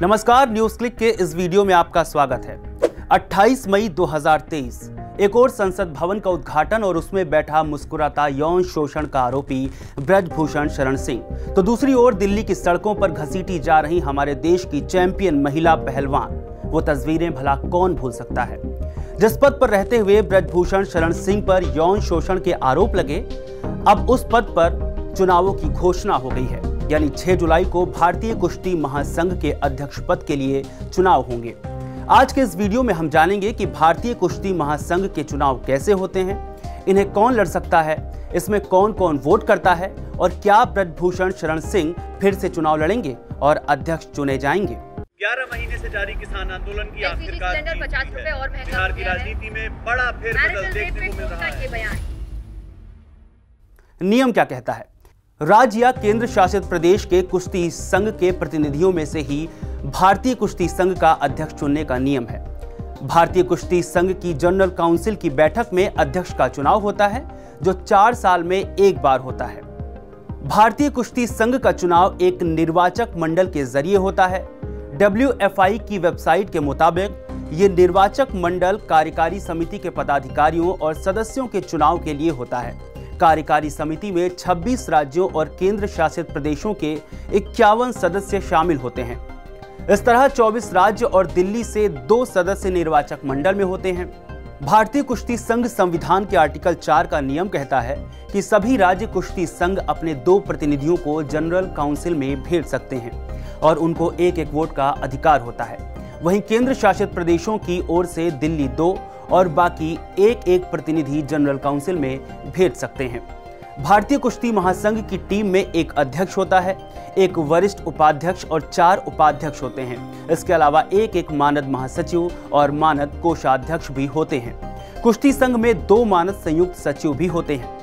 नमस्कार, news click के इस वीडियो में आपका स्वागत है। 28 मई 2023 एक और संसद भवन का उद्घाटन और उसमें बैठा मुस्कुराता यौन शोषण का आरोपी ब्रजभूषण शरण सिंह, तो दूसरी ओर दिल्ली की सड़कों पर घसीटी जा रही हमारे देश की चैंपियन महिला पहलवान। वो तस्वीरें भला कौन भूल सकता है। जिस पद पर रहते हुए ब्रजभूषण शरण सिंह पर यौन शोषण के आरोप लगे, अब उस पद पर चुनावों की घोषणा हो गई है। यानी 6 जुलाई को भारतीय कुश्ती महासंघ के अध्यक्ष पद के लिए चुनाव होंगे। आज के इस वीडियो में हम जानेंगे कि भारतीय कुश्ती महासंघ के चुनाव कैसे होते हैं, इन्हें कौन लड़ सकता है, इसमें कौन कौन वोट करता है और क्या ब्रजभूषण शरण सिंह फिर से चुनाव लड़ेंगे और अध्यक्ष चुने जाएंगे। 11 महीने से जारी किसान आंदोलन की आखिरकार सिलेंडर 50 रुपए और महंगा बिहार की राजनीति में बड़ा फेरबदल देखने को मिल रहा है। नियम क्या कहता है? राज्य या केंद्र शासित प्रदेश के कुश्ती संघ के प्रतिनिधियों में से ही भारतीय कुश्ती संघ का अध्यक्ष चुनने का नियम है। भारतीय कुश्ती संघ की जनरल काउंसिल की बैठक में अध्यक्ष का चुनाव होता है, जो 4 साल में एक बार होता है। भारतीय कुश्ती संघ का चुनाव एक निर्वाचक मंडल के जरिए होता है। WFI की वेबसाइट के मुताबिक ये निर्वाचक मंडल कार्यकारी समिति के पदाधिकारियों और सदस्यों के चुनाव के लिए होता है। कार्यकारी समिति में 26 राज्यों और केंद्र शासित प्रदेशों के 51 सदस्य शामिल होते हैं। इस तरह 24 राज्य और दिल्ली से 2 सदस्य निर्वाचक मंडल में होते हैं। भारतीय कुश्ती संघ संविधान के आर्टिकल 4 का नियम कहता है कि सभी राज्य कुश्ती संघ अपने 2 प्रतिनिधियों को जनरल काउंसिल में भेज सकते हैं और उनको एक वोट का अधिकार होता है। वहीं केंद्र शासित प्रदेशों की ओर से दिल्ली 2 और बाकी एक प्रतिनिधि जनरल काउंसिल में भेज सकते हैं। भारतीय कुश्ती महासंघ की टीम में एक अध्यक्ष होता है, एक वरिष्ठ उपाध्यक्ष और 4 उपाध्यक्ष होते हैं। इसके अलावा एक मानद महासचिव और मानद कोषाध्यक्ष भी होते हैं। कुश्ती संघ में 2 मानद संयुक्त सचिव भी होते हैं।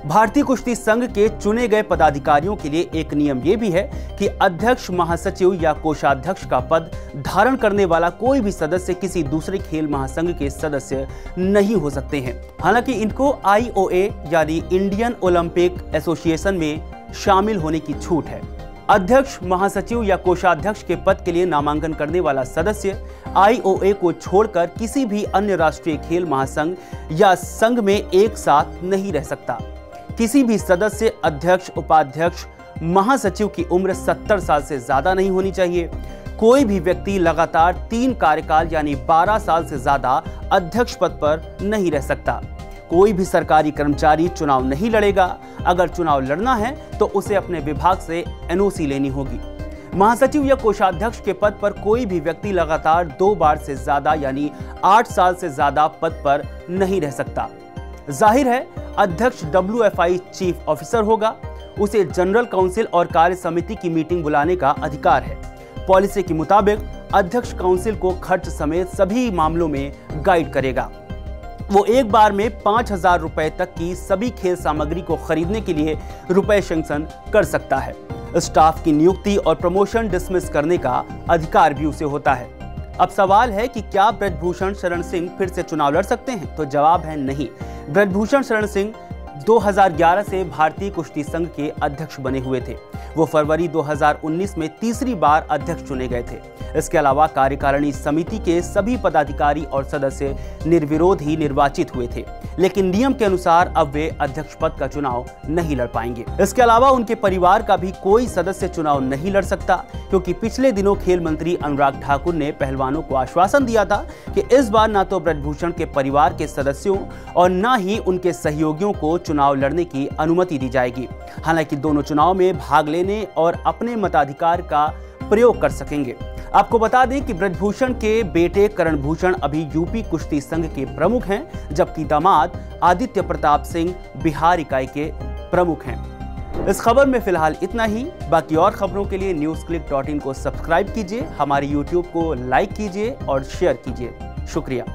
भारतीय कुश्ती संघ के चुने गए पदाधिकारियों के लिए एक नियम यह भी है कि अध्यक्ष, महासचिव या कोषाध्यक्ष का पद धारण करने वाला कोई भी सदस्य किसी दूसरे खेल महासंघ के सदस्य नहीं हो सकते हैं। हालांकि इनको IOA यानी इंडियन ओलंपिक एसोसिएशन में शामिल होने की छूट है। अध्यक्ष, महासचिव या कोषाध्यक्ष के पद के लिए नामांकन करने वाला सदस्य IOA को छोड़कर किसी भी अन्य राष्ट्रीय खेल महासंघ या संघ में एक साथ नहीं रह सकता। किसी भी सदस्य, अध्यक्ष, उपाध्यक्ष, महासचिव की उम्र 70 साल से ज्यादा नहीं होनी चाहिए। कोई भी व्यक्ति लगातार 3 कार्यकाल यानी 12 साल से ज्यादा अध्यक्ष पद पर नहीं रह सकता। कोई भी सरकारी कर्मचारी चुनाव नहीं लड़ेगा। अगर चुनाव लड़ना है तो उसे अपने विभाग से NOC लेनी होगी। महासचिव या कोषाध्यक्ष के पद पर कोई भी व्यक्ति लगातार 2 बार से ज्यादा यानी 8 साल से ज्यादा पद पर नहीं रह सकता। जाहिर है, अध्यक्ष WFI चीफ ऑफिसर होगा। उसे जनरल काउंसिल और कार्य समिति की मीटिंग बुलाने का अधिकार है। पॉलिसी के मुताबिक अध्यक्ष काउंसिल को खर्च समेत सभी मामलों में गाइड करेगा। वो एक बार में 5,000 रुपए तक की सभी खेल सामग्री को खरीदने के लिए रुपए सैंक्शन कर सकता है। स्टाफ की नियुक्ति और प्रमोशन डिसमिस करने का अधिकार भी उसे होता है। अब सवाल है कि क्या ब्रजभूषण शरण सिंह फिर से चुनाव लड़ सकते हैं? तो जवाब है नहीं। ब्रजभूषण शरण सिंह 2011 से भारतीय कुश्ती संघ के अध्यक्ष बने हुए थे। वो फरवरी 2019 में तीसरी बार अध्यक्ष चुने गए थे। इसके अलावा कार्यकारिणी समिति के सभी पदाधिकारी और सदस्य निर्विरोध ही निर्वाचित हुए थे, लेकिन नियम के अनुसार अब वे अध्यक्ष पद का चुनाव नहीं लड़ पाएंगे। इसके अलावा उनके परिवार का भी कोई सदस्य चुनाव नहीं लड़ सकता, क्योंकि पिछले दिनों खेल मंत्री अनुराग ठाकुर ने पहलवानों को आश्वासन दिया था कि इस बार न तो ब्रजभूषण के परिवार के सदस्यों और न ही उनके सहयोगियों को चुनाव लड़ने की अनुमति दी जाएगी। हालांकि दोनों चुनाव में भाग लेने और अपने मताधिकार का प्रयोग कर सकेंगे। आपको बता दें कि ब्रजभूषण के बेटे करण भूषण अभी यूपी कुश्ती संघ के प्रमुख हैं, जबकि दामाद आदित्य प्रताप सिंह बिहार इकाई के प्रमुख हैं। इस खबर में फिलहाल इतना ही। बाकी और खबरों के लिए newsclick.in को सब्सक्राइब कीजिए, हमारे YouTube को लाइक कीजिए और शेयर कीजिए। शुक्रिया।